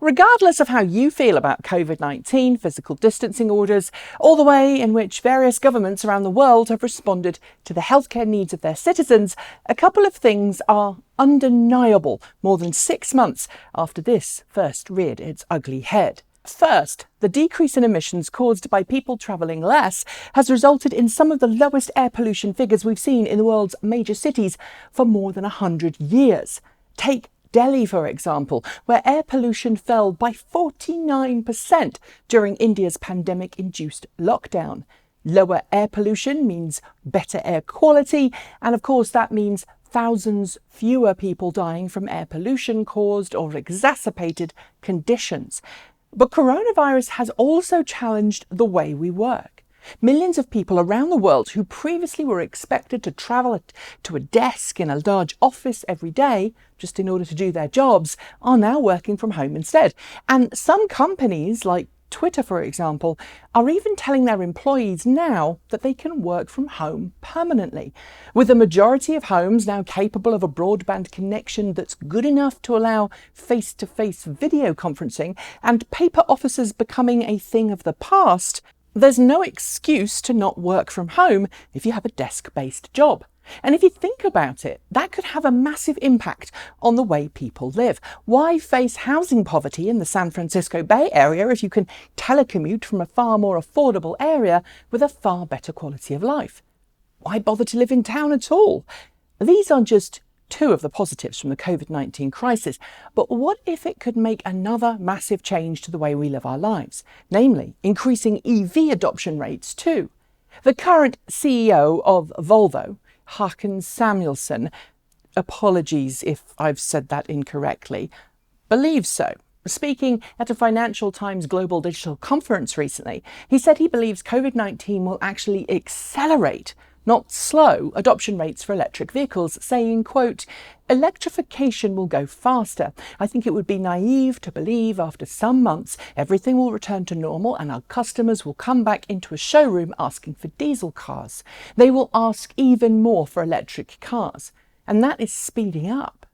Regardless of how you feel about COVID-19, physical distancing orders, or the way in which various governments around the world have responded to the healthcare needs of their citizens, a couple of things are undeniable more than 6 months after this first reared its ugly head. First, the decrease in emissions caused by people travelling less has resulted in some of the lowest air pollution figures we've seen in the world's major cities for more than 100 years. Take Delhi, for example, where air pollution fell by 49% during India's pandemic-induced lockdown. Lower air pollution means better air quality, and of course that means thousands fewer people dying from air pollution caused or exacerbated conditions. But coronavirus has also challenged the way we work. Millions of people around the world who previously were expected to travel to a desk in a large office every day just in order to do their jobs are now working from home instead. And some companies, like Twitter, for example, are even telling their employees now that they can work from home permanently. With the majority of homes now capable of a broadband connection that's good enough to allow face-to-face video conferencing and paper offices becoming a thing of the past, there's no excuse to not work from home if you have a desk-based job. And if you think about it, that could have a massive impact on the way people live. Why face housing poverty in the San Francisco Bay Area if you can telecommute from a far more affordable area with a far better quality of life? Why bother to live in town at all? These are just two of the positives from the COVID-19 crisis, but what if it could make another massive change to the way we live our lives, namely increasing EV adoption rates too? The current CEO of Volvo, Håkan Samuelsson, apologies if I've said that incorrectly, believes so. Speaking at a Financial Times Global Digital Conference recently, he said he believes COVID-19 will actually accelerate, not slow, adoption rates for electric vehicles, saying, quote, "Electrification will go faster. I think it would be naive to believe after some months everything will return to normal and our customers will come back into a showroom asking for diesel cars. They will ask even more for electric cars. And that is speeding up."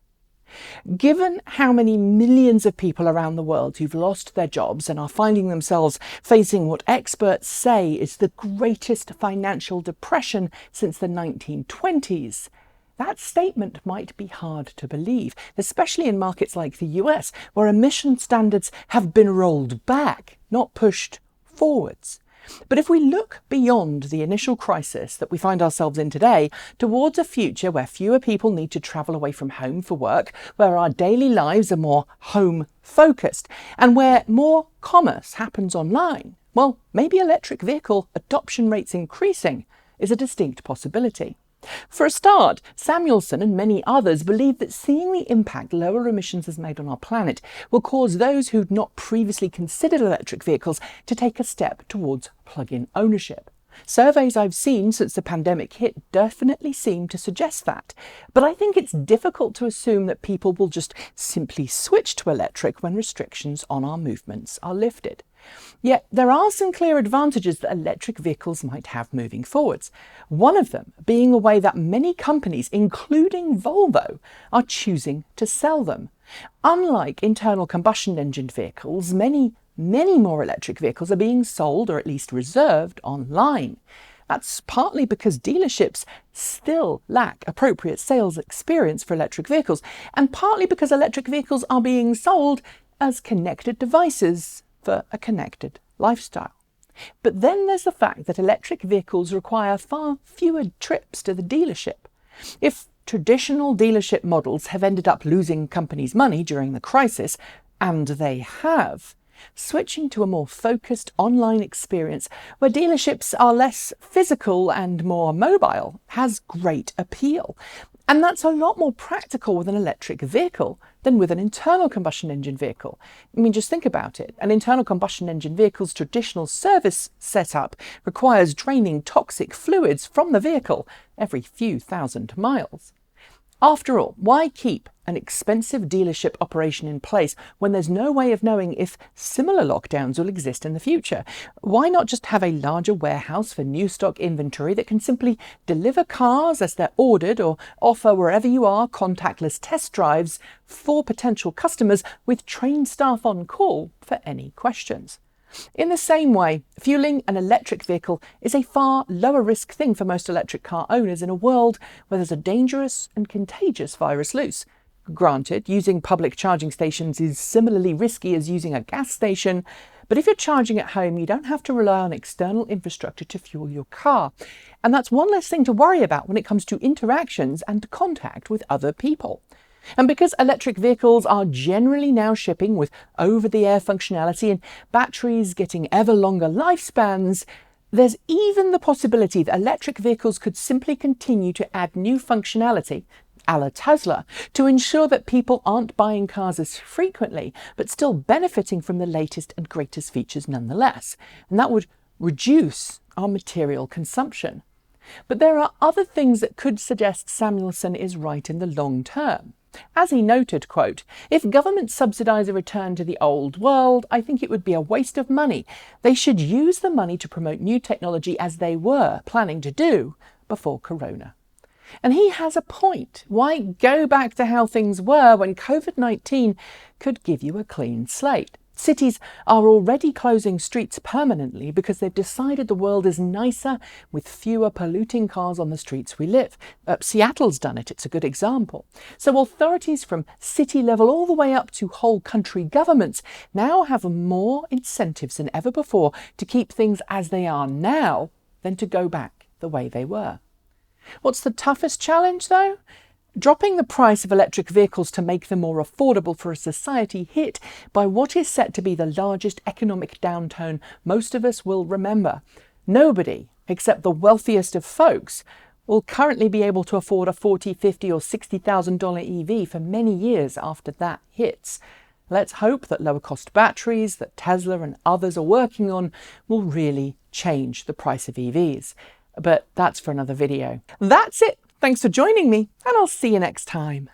Given how many millions of people around the world who've lost their jobs and are finding themselves facing what experts say is the greatest financial depression since the 1920s, that statement might be hard to believe, especially in markets like the US, where emission standards have been rolled back, not pushed forwards. But if we look beyond the initial crisis that we find ourselves in today, towards a future where fewer people need to travel away from home for work, where our daily lives are more home-focused, and where more commerce happens online, well, maybe electric vehicle adoption rates increasing is a distinct possibility. For a start, Samuelsson and many others believe that seeing the impact lower emissions has made on our planet will cause those who'd not previously considered electric vehicles to take a step towards plug-in ownership. Surveys I've seen since the pandemic hit definitely seem to suggest that, but I think it's difficult to assume that people will just simply switch to electric when restrictions on our movements are lifted. Yet there are some clear advantages that electric vehicles might have moving forwards. One of them being the way that many companies, including Volvo, are choosing to sell them. Unlike internal combustion engine vehicles, many more electric vehicles are being sold or at least reserved online. That's partly because dealerships still lack appropriate sales experience for electric vehicles, and partly because electric vehicles are being sold as connected devices for a connected lifestyle. But then there's the fact that electric vehicles require far fewer trips to the dealership. If traditional dealership models have ended up losing companies money during the crisis, and they have, switching to a more focused online experience where dealerships are less physical and more mobile has great appeal. And that's a lot more practical with an electric vehicle than with an internal combustion engine vehicle. I mean, just think about it. An internal combustion engine vehicle's traditional service setup requires draining toxic fluids from the vehicle every few thousand miles. After all, why keep an expensive dealership operation in place when there's no way of knowing if similar lockdowns will exist in the future? Why not just have a larger warehouse for new stock inventory that can simply deliver cars as they're ordered, or offer wherever you are contactless test drives for potential customers with trained staff on call for any questions? In the same way, fueling an electric vehicle is a far lower risk thing for most electric car owners in a world where there's a dangerous and contagious virus loose. Granted, using public charging stations is similarly risky as using a gas station, but if you're charging at home, you don't have to rely on external infrastructure to fuel your car. And that's one less thing to worry about when it comes to interactions and contact with other people. And because electric vehicles are generally now shipping with over-the-air functionality and batteries getting ever longer lifespans, there's even the possibility that electric vehicles could simply continue to add new functionality, a la Tesla, to ensure that people aren't buying cars as frequently, but still benefiting from the latest and greatest features nonetheless. And that would reduce our material consumption. But there are other things that could suggest Samuelson is right in the long term. As he noted, quote, "If governments subsidise a return to the old world, I think it would be a waste of money. They should use the money to promote new technology as they were planning to do before Corona." And he has a point. Why go back to how things were when COVID-19 could give you a clean slate? Cities are already closing streets permanently because they've decided the world is nicer with fewer polluting cars on the streets we live. Seattle's done it, it's a good example. So authorities from city level all the way up to whole country governments now have more incentives than ever before to keep things as they are now than to go back the way they were. What's the toughest challenge though? Dropping the price of electric vehicles to make them more affordable for a society hit by what is set to be the largest economic downturn most of us will remember. Nobody, except the wealthiest of folks, will currently be able to afford a $40,000, $50,000 or $60,000 EV for many years after that hits. Let's hope that lower cost batteries that Tesla and others are working on will really change the price of EVs. But that's for another video. That's it. Thanks for joining me, and I'll see you next time.